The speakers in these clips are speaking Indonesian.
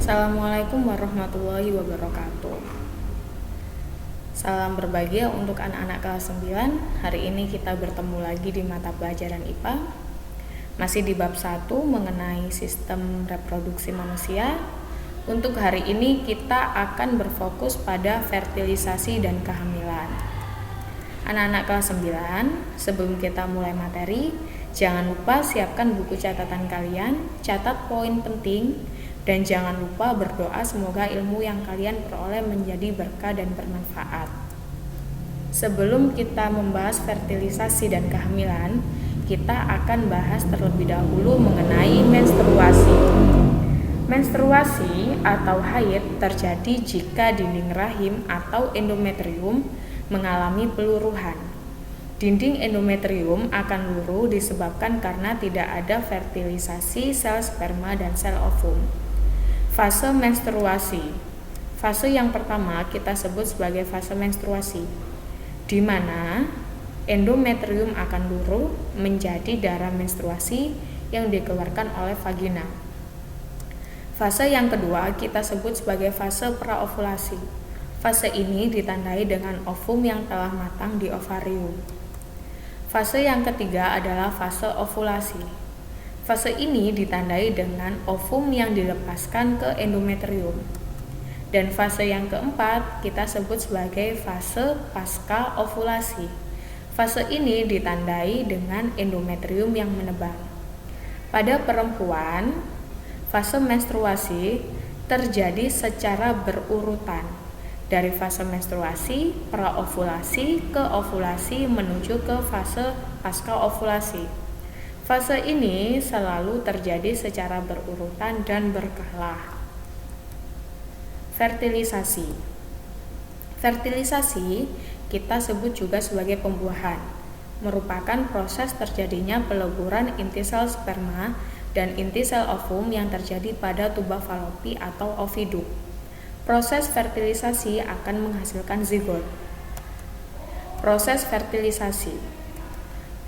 Assalamualaikum warahmatullahi wabarakatuh. Salam berbahagia untuk anak-anak kelas 9. Hari ini kita bertemu lagi di mata pelajaran IPA. Masih di bab 1 mengenai sistem reproduksi manusia. Untuk hari ini kita akan berfokus pada fertilisasi dan kehamilan. Anak-anak kelas 9, sebelum kita mulai materi, jangan lupa siapkan buku catatan kalian, catat poin penting, dan jangan lupa berdoa semoga ilmu yang kalian peroleh menjadi berkah dan bermanfaat. Sebelum kita membahas fertilisasi dan kehamilan, kita akan bahas terlebih dahulu mengenai menstruasi. Menstruasi atau haid terjadi jika dinding rahim atau endometrium mengalami peluruhan. Dinding endometrium akan luruh disebabkan karena tidak ada fertilisasi sel sperma dan sel ovum. Fase menstruasi. Fase yang pertama kita sebut sebagai fase menstruasi, di mana endometrium akan luruh menjadi darah menstruasi yang dikeluarkan oleh vagina. Fase yang kedua kita sebut sebagai fase praovulasi. Fase ini ditandai dengan ovum yang telah matang di ovarium. Fase yang ketiga adalah fase ovulasi. Fase ini ditandai dengan ovum yang dilepaskan ke endometrium. Dan fase yang keempat kita sebut sebagai fase pasca ovulasi. Fase ini ditandai dengan endometrium yang menebal. Pada perempuan, fase menstruasi terjadi secara berurutan. Dari fase menstruasi, praovulasi ke ovulasi menuju ke fase pasca ovulasi. Fase ini selalu terjadi secara berurutan dan berkala. Fertilisasi. Fertilisasi kita sebut juga sebagai pembuahan, merupakan proses terjadinya peleburan inti sel sperma dan inti sel ovum yang terjadi pada tuba falopi atau ovidum. Proses fertilisasi akan menghasilkan zigot. Proses fertilisasi.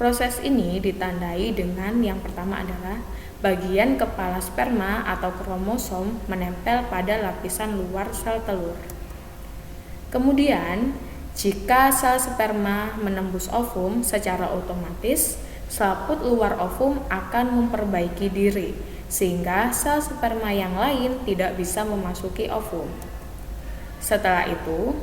Proses ini ditandai dengan yang pertama adalah bagian kepala sperma atau kromosom menempel pada lapisan luar sel telur. Kemudian, jika sel sperma menembus ovum, secara otomatis selaput luar ovum akan memperbaiki diri, sehingga sel sperma yang lain tidak bisa memasuki ovum. Setelah itu,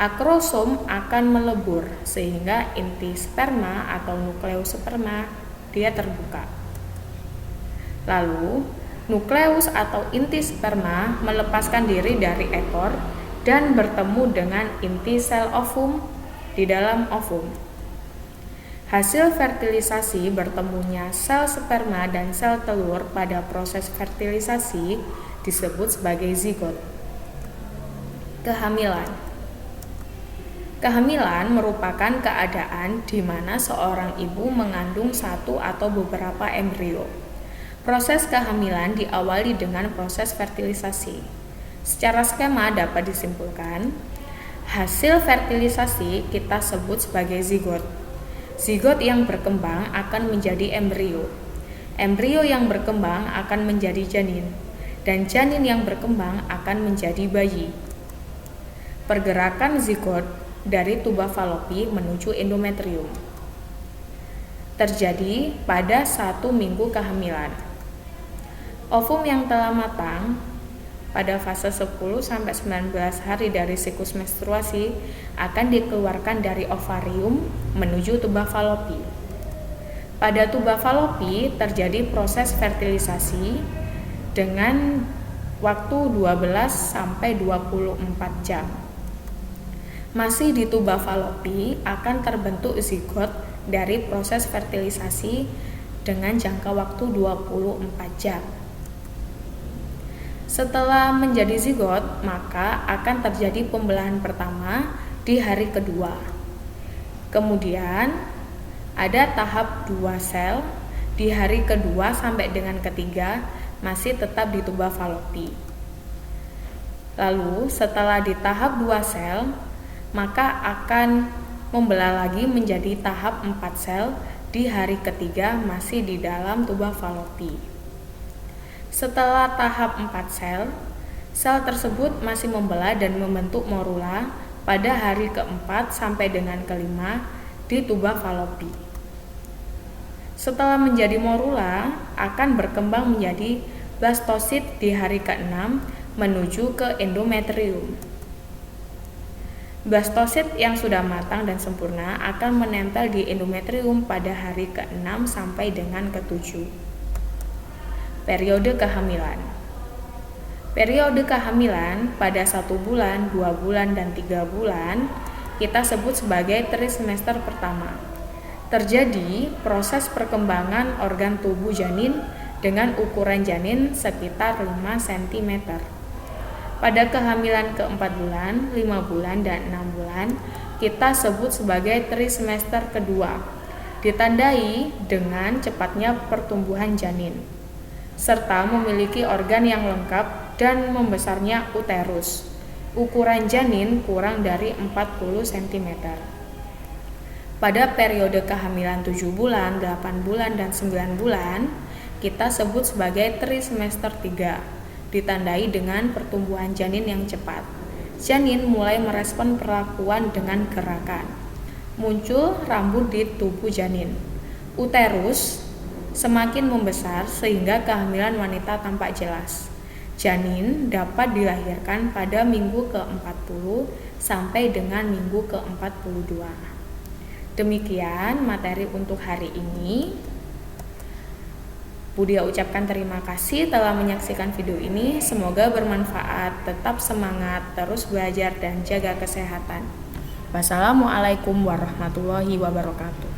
akrosom akan melebur sehingga inti sperma atau nukleus sperma dia terbuka. Lalu, nukleus atau inti sperma melepaskan diri dari ekor dan bertemu dengan inti sel ovum di dalam ovum. Hasil fertilisasi bertemunya sel sperma dan sel telur pada proses fertilisasi disebut sebagai zigot. Kehamilan. Kehamilan merupakan keadaan di mana seorang ibu mengandung satu atau beberapa embrio. Proses kehamilan diawali dengan proses fertilisasi. Secara skema dapat disimpulkan, hasil fertilisasi kita sebut sebagai zigot. Zigot yang berkembang akan menjadi embrio. Embrio yang berkembang akan menjadi janin, dan janin yang berkembang akan menjadi bayi. Pergerakan zigot dari tuba falopi menuju endometrium terjadi pada 1 minggu kehamilan. Ovum yang telah matang pada fase 10-19 hari dari siklus menstruasi akan dikeluarkan dari ovarium menuju tuba falopi. Pada tuba falopi terjadi proses fertilisasi dengan waktu 12-24 jam. Masih di tuba falopi akan terbentuk zigot dari proses fertilisasi dengan jangka waktu 24 jam. Setelah menjadi zigot, maka akan terjadi pembelahan pertama di hari kedua. Kemudian ada tahap 2 sel di hari kedua sampai dengan ketiga masih tetap di tuba falopi. Lalu setelah di tahap 2 sel, maka akan membelah lagi menjadi tahap 4 sel di hari ketiga masih di dalam tuba falopi. Setelah tahap 4 sel, Sel tersebut masih membelah dan membentuk morula pada hari keempat sampai dengan kelima di tuba Fallopi. Setelah menjadi morula, akan berkembang menjadi blastosit di hari ke-6 menuju ke endometrium. Blastosit yang sudah matang dan sempurna akan menempel di endometrium pada hari ke-6 sampai dengan ke-7. Periode kehamilan. Periode kehamilan pada 1 bulan, 2 bulan, dan 3 bulan kita sebut sebagai trimester pertama. Terjadi proses perkembangan organ tubuh janin dengan ukuran janin sekitar 5 cm. Pada kehamilan ke-4 bulan, 5 bulan, dan 6 bulan kita sebut sebagai trimester kedua, ditandai dengan cepatnya pertumbuhan janin, serta memiliki organ yang lengkap dan membesarnya uterus. Ukuran janin kurang dari 40 cm. Pada periode kehamilan 7 bulan, 8 bulan, dan 9 bulan, kita sebut sebagai trimester 3, ditandai dengan pertumbuhan janin yang cepat. Janin mulai merespon perlakuan dengan gerakan. Muncul rambut di tubuh janin. Uterus semakin membesar sehingga kehamilan wanita tampak jelas. Janin dapat dilahirkan pada minggu ke-40 sampai dengan minggu ke-42. Demikian materi untuk hari ini. Budia ucapkan terima kasih telah menyaksikan video ini. Semoga bermanfaat. Tetap semangat, terus belajar dan jaga kesehatan. Wassalamualaikum warahmatullahi wabarakatuh.